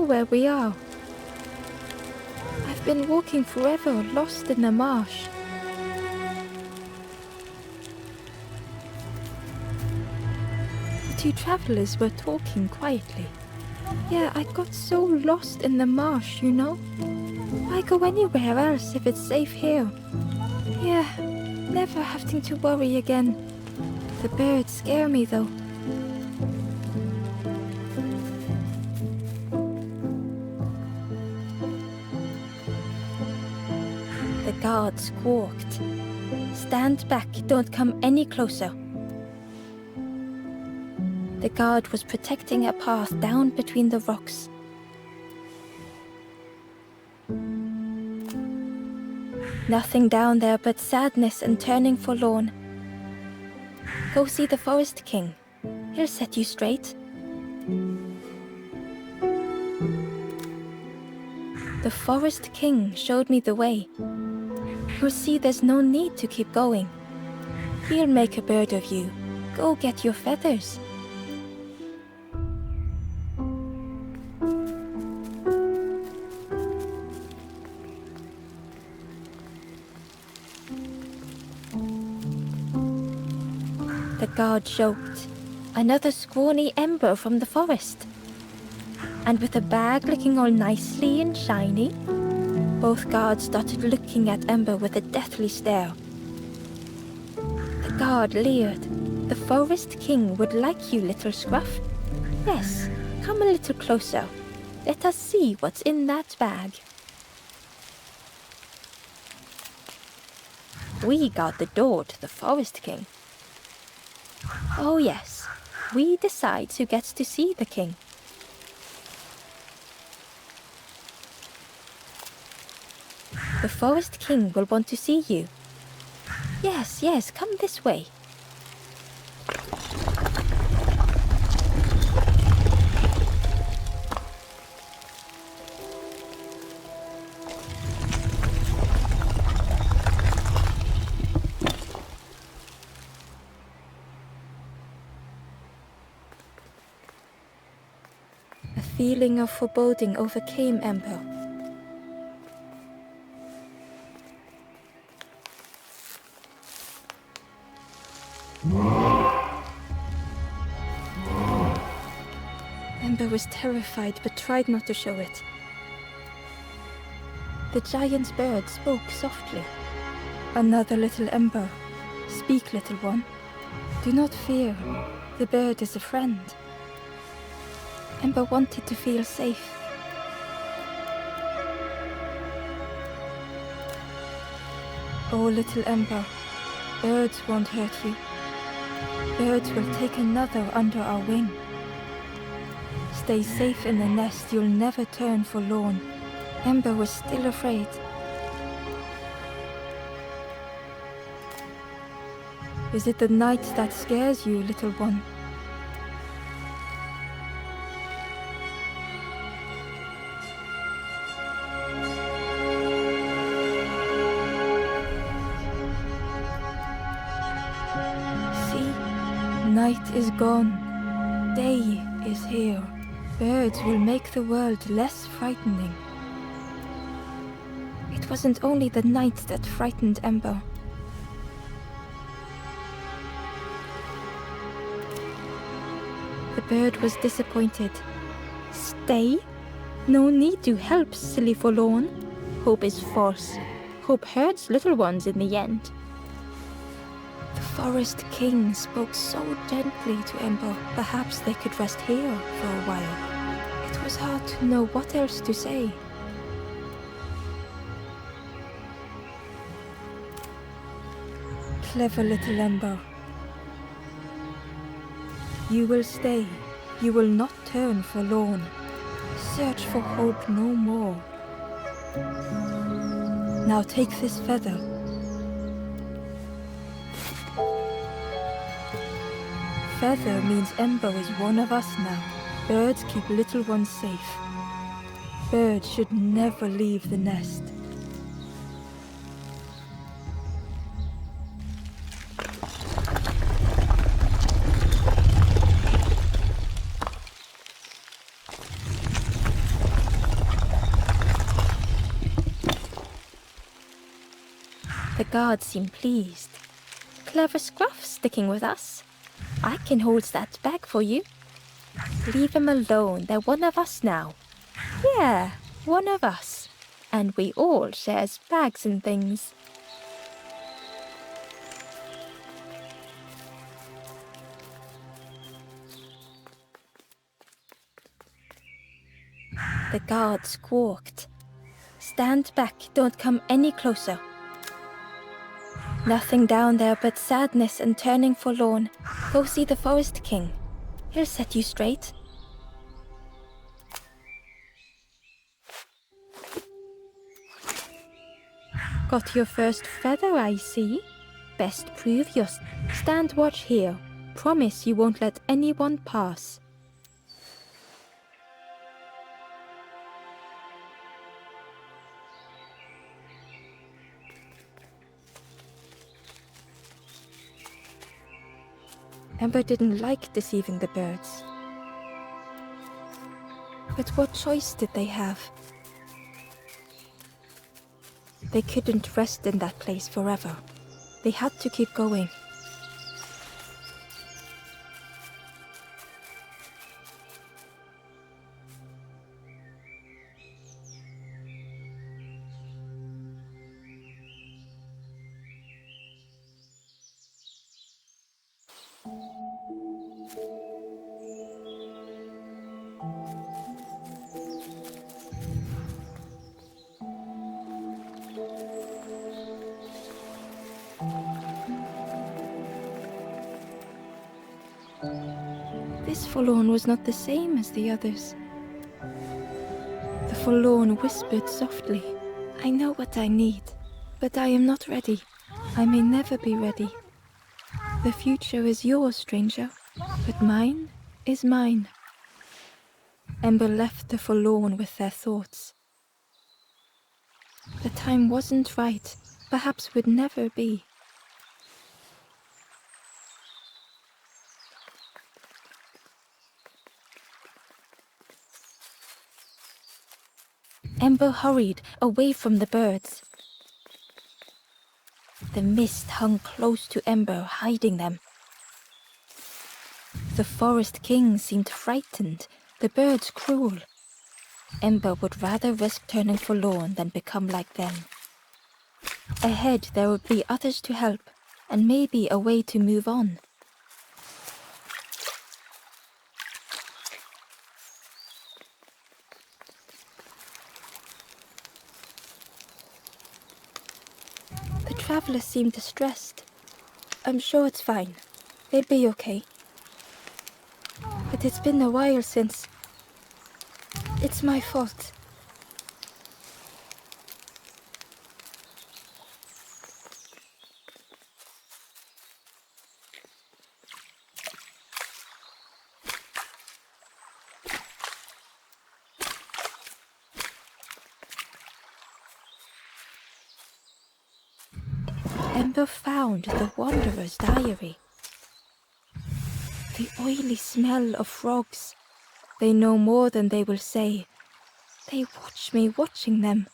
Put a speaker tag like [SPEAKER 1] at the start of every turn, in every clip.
[SPEAKER 1] where we are. I've been walking forever, lost in the marsh. The two travelers were talking quietly. Yeah, I got so lost in the marsh, you know? Why go anywhere else if it's safe here? Yeah, never having to worry again. The birds scare me though. The guard squawked. Stand back, don't come any closer. The guard was protecting a path down between the rocks. Nothing down there but sadness and turning forlorn. Go see the Forest King. He'll set you straight. The Forest King showed me the way. You'll see there's no need to keep going. He'll make a bird of you. Go get your feathers. The guard joked. Another scrawny ember from the forest. And with a bag looking all nicely and shiny, both guards started looking at Ember with a deathly stare. The guard leered. The Forest King would like you, little scruff. Yes, come a little closer. Let us see what's in that bag. We guard the door to the Forest King. Oh yes, we decide who gets to see the king. The Forest King will want to see you. Yes, yes, come this way. A feeling of foreboding overcame Ember. Ember was terrified but tried not to show it. The giant bird spoke softly. Another little Ember. Speak, little one. Do not fear. The bird is a friend. Ember wanted to feel safe. Oh, little Ember, birds won't hurt you. Birds will take another under our wing. Stay safe in the nest, you'll never turn forlorn. Ember was still afraid. Is it the night that scares you, little one? See, night is gone. Day is here. Birds will make the world less frightening. It wasn't only the night that frightened Ember. The bird was disappointed. Stay? No need to help, silly forlorn. Hope is false. Hope hurts little ones in the end. The Forest King spoke so gently to Ember. Perhaps they could rest here for a while. It was hard to know what else to say. Clever little Ember. You will stay. You will not turn forlorn. Search for hope no more. Now take this feather. Feather means Ember is one of us now. Birds keep little ones safe. Birds should never leave the nest. The guards seem pleased. Clever Scruff sticking with us. I can hold that bag for you. Leave him alone, they're one of us now. Yeah, one of us. And we all shares bags and things. The guard squawked. Stand back, don't come any closer. Nothing down there but sadness and turning forlorn. Go see the Forest King. He'll set you straight. Got your first feather, I see. Best prove your stand watch here. Promise you won't let anyone pass. Ember didn't like deceiving the birds. But what choice did they have? They couldn't rest in that place forever. They had to keep going. This forlorn was not the same as the others. The forlorn whispered softly, I know what I need, but I am not ready. I may never be ready. The future is yours, stranger, but mine is mine. Ember left the forlorn with their thoughts. The time wasn't right, perhaps would never be. Ember hurried away from the birds. The mist hung close to Ember, hiding them. The Forest King seemed frightened, the birds cruel. Ember would rather risk turning forlorn than become like them. Ahead there would be others to help, and maybe a way to move on. The travelers seemed distressed. I'm sure it's fine. They'll be okay. But it's been a while since... It's my fault. Ember found the Wanderer's diary. The oily smell of frogs. They know more than they will say. They watch me watching them.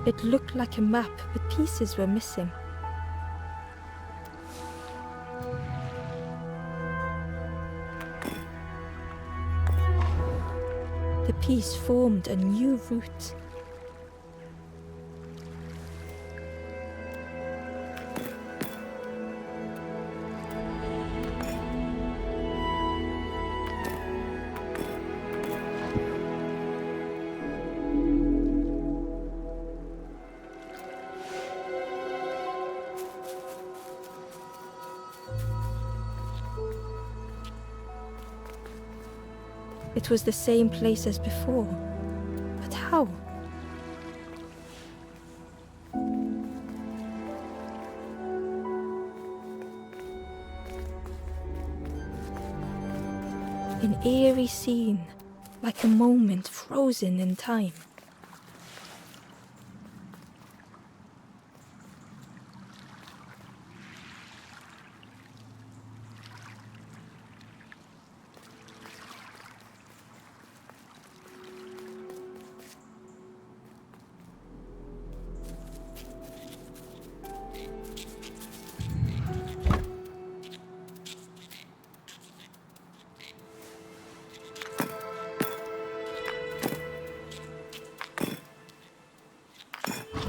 [SPEAKER 1] It looked like a map, but pieces were missing. The piece formed a new route. It was the same place as before. But how? An eerie scene, like a moment frozen in time.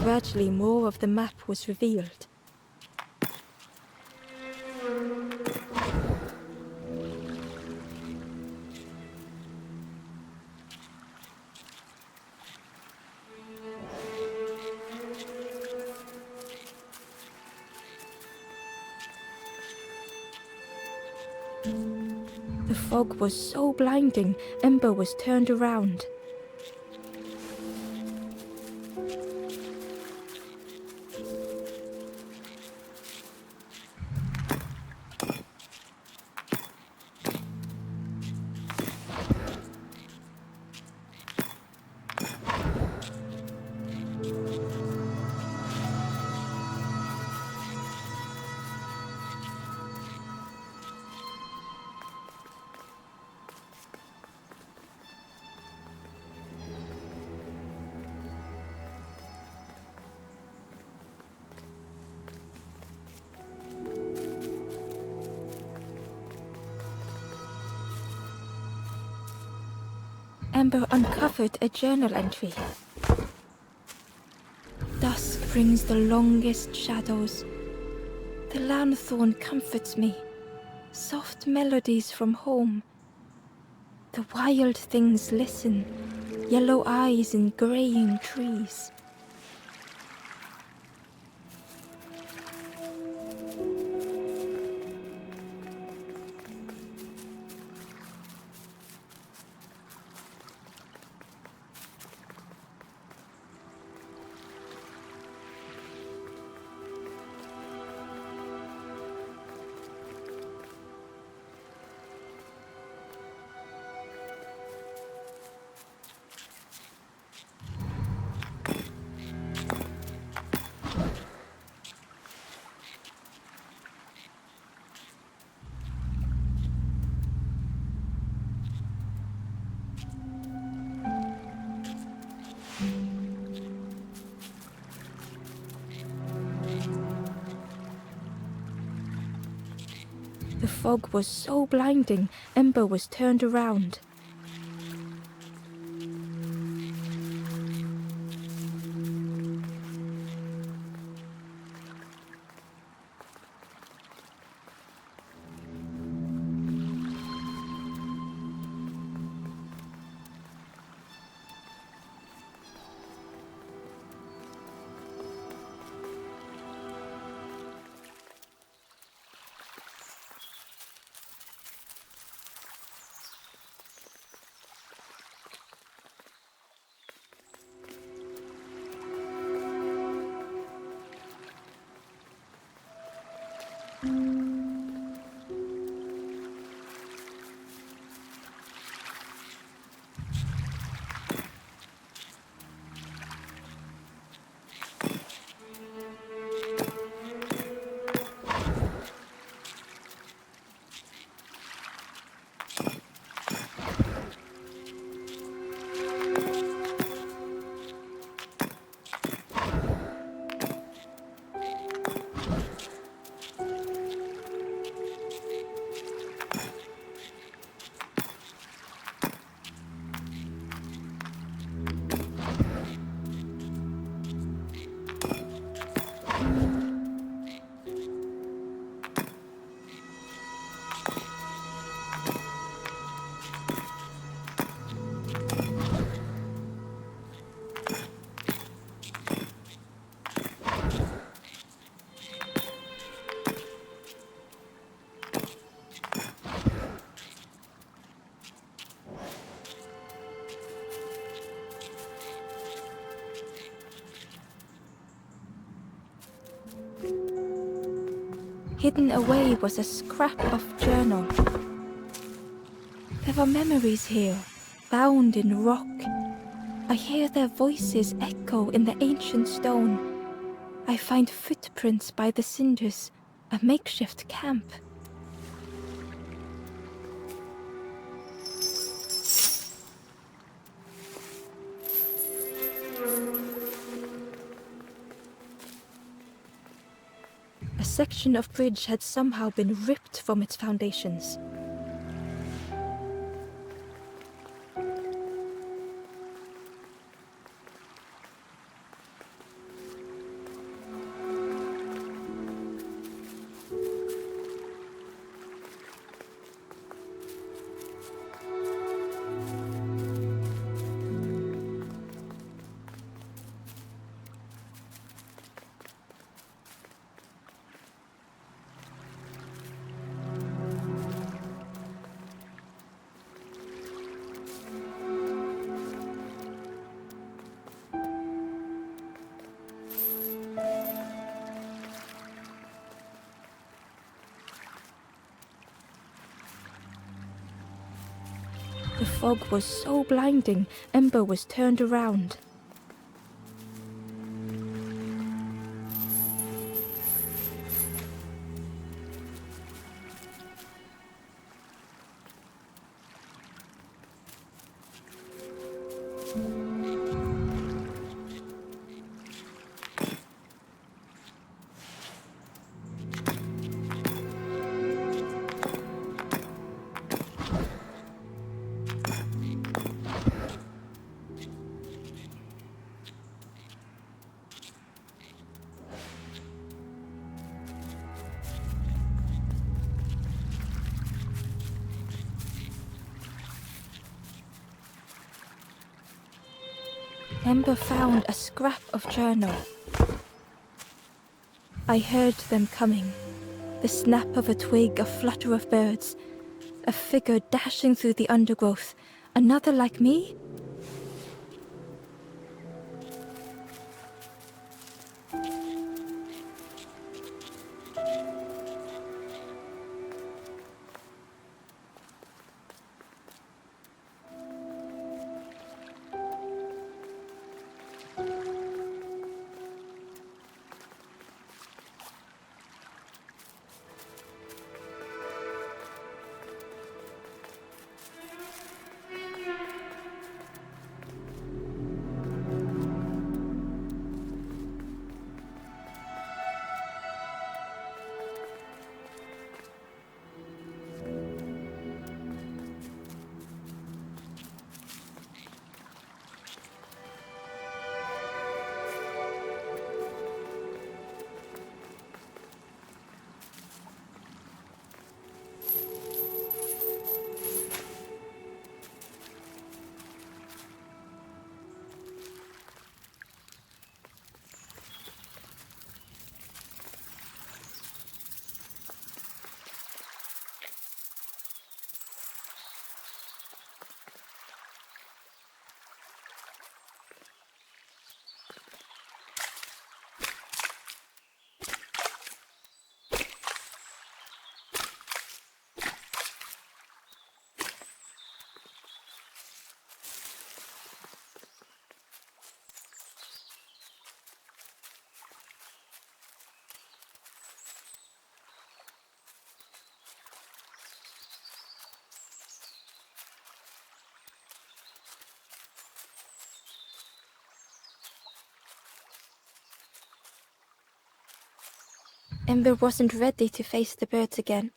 [SPEAKER 1] Gradually, more of the map was revealed. The fog was so blinding, Ember was turned around. Ember uncovered a journal entry. Dusk brings the longest shadows. The lanthorn comforts me. Soft melodies from home. The wild things listen. Yellow eyes in graying trees. The fog was so blinding, Ember was turned around. Hidden away was a scrap of journal. There were memories here, bound in rock. I hear their voices echo in the ancient stone. I find footprints by the cinders, a makeshift camp. A section of bridge had somehow been ripped from its foundations. The fog was so blinding, Ember was turned around. Ember found a scrap of journal. I heard them coming. The snap of a twig, a flutter of birds. A figure dashing through the undergrowth. Another like me? Ember wasn't ready to face the birds again.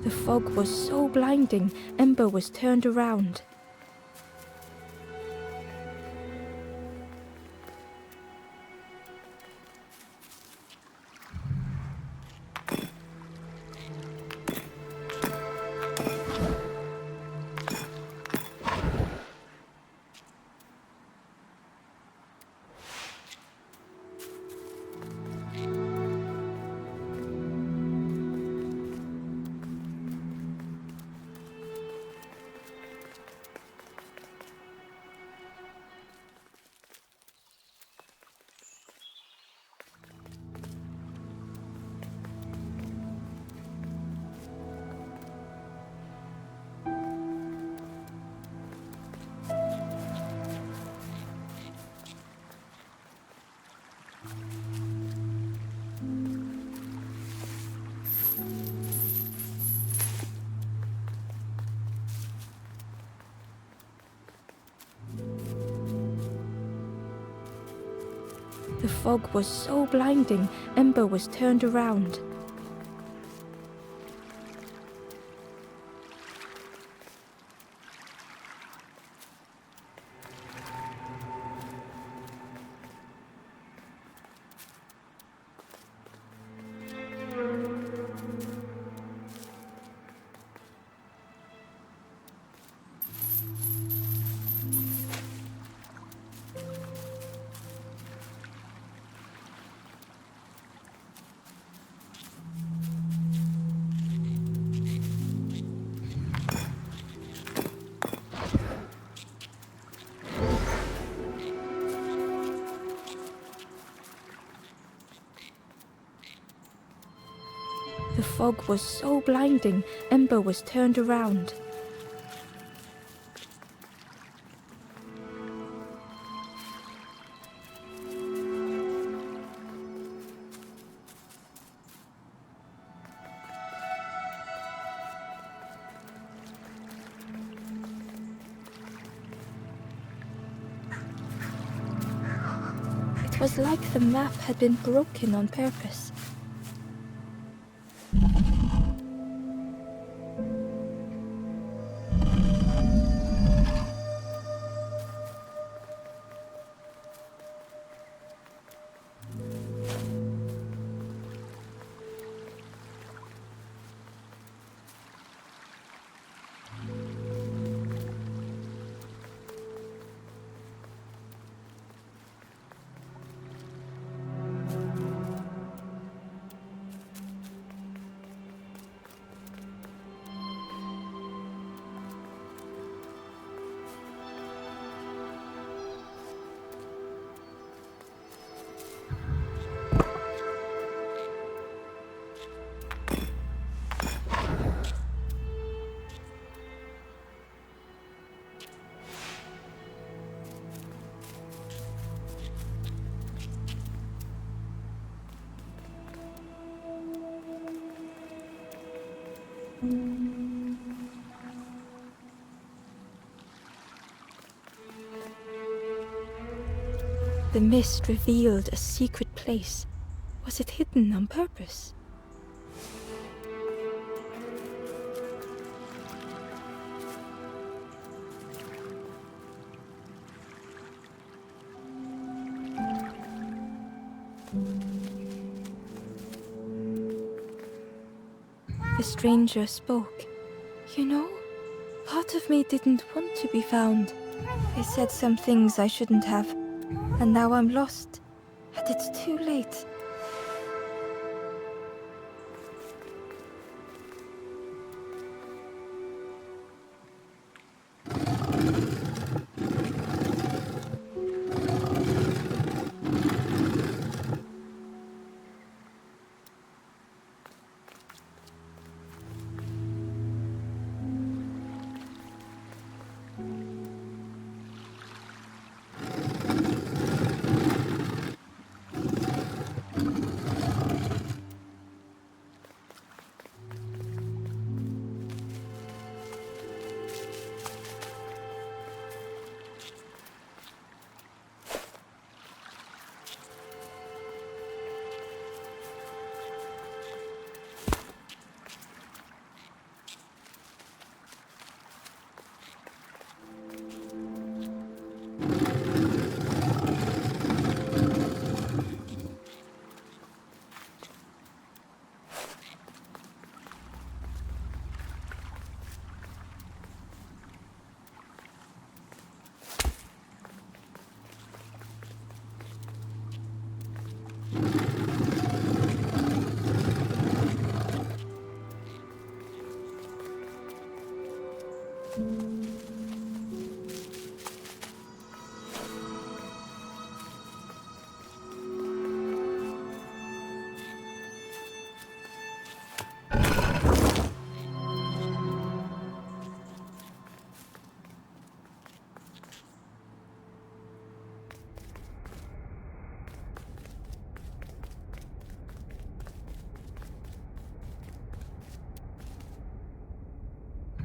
[SPEAKER 1] The fog was so blinding, Ember was turned around. The fog was so blinding, Ember was turned around. The fog was so blinding, Ember was turned around. It was like the map had been broken on purpose. The mist revealed a secret place. Was it hidden on purpose? The stranger spoke. You know, part of me didn't want to be found. I said some things I shouldn't have, and now I'm lost, and it's too late.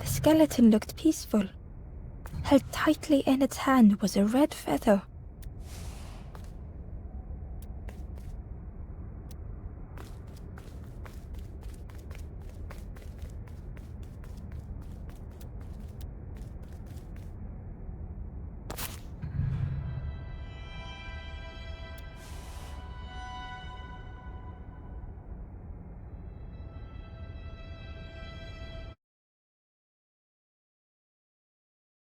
[SPEAKER 1] The skeleton looked peaceful. Held tightly in its hand was a red feather.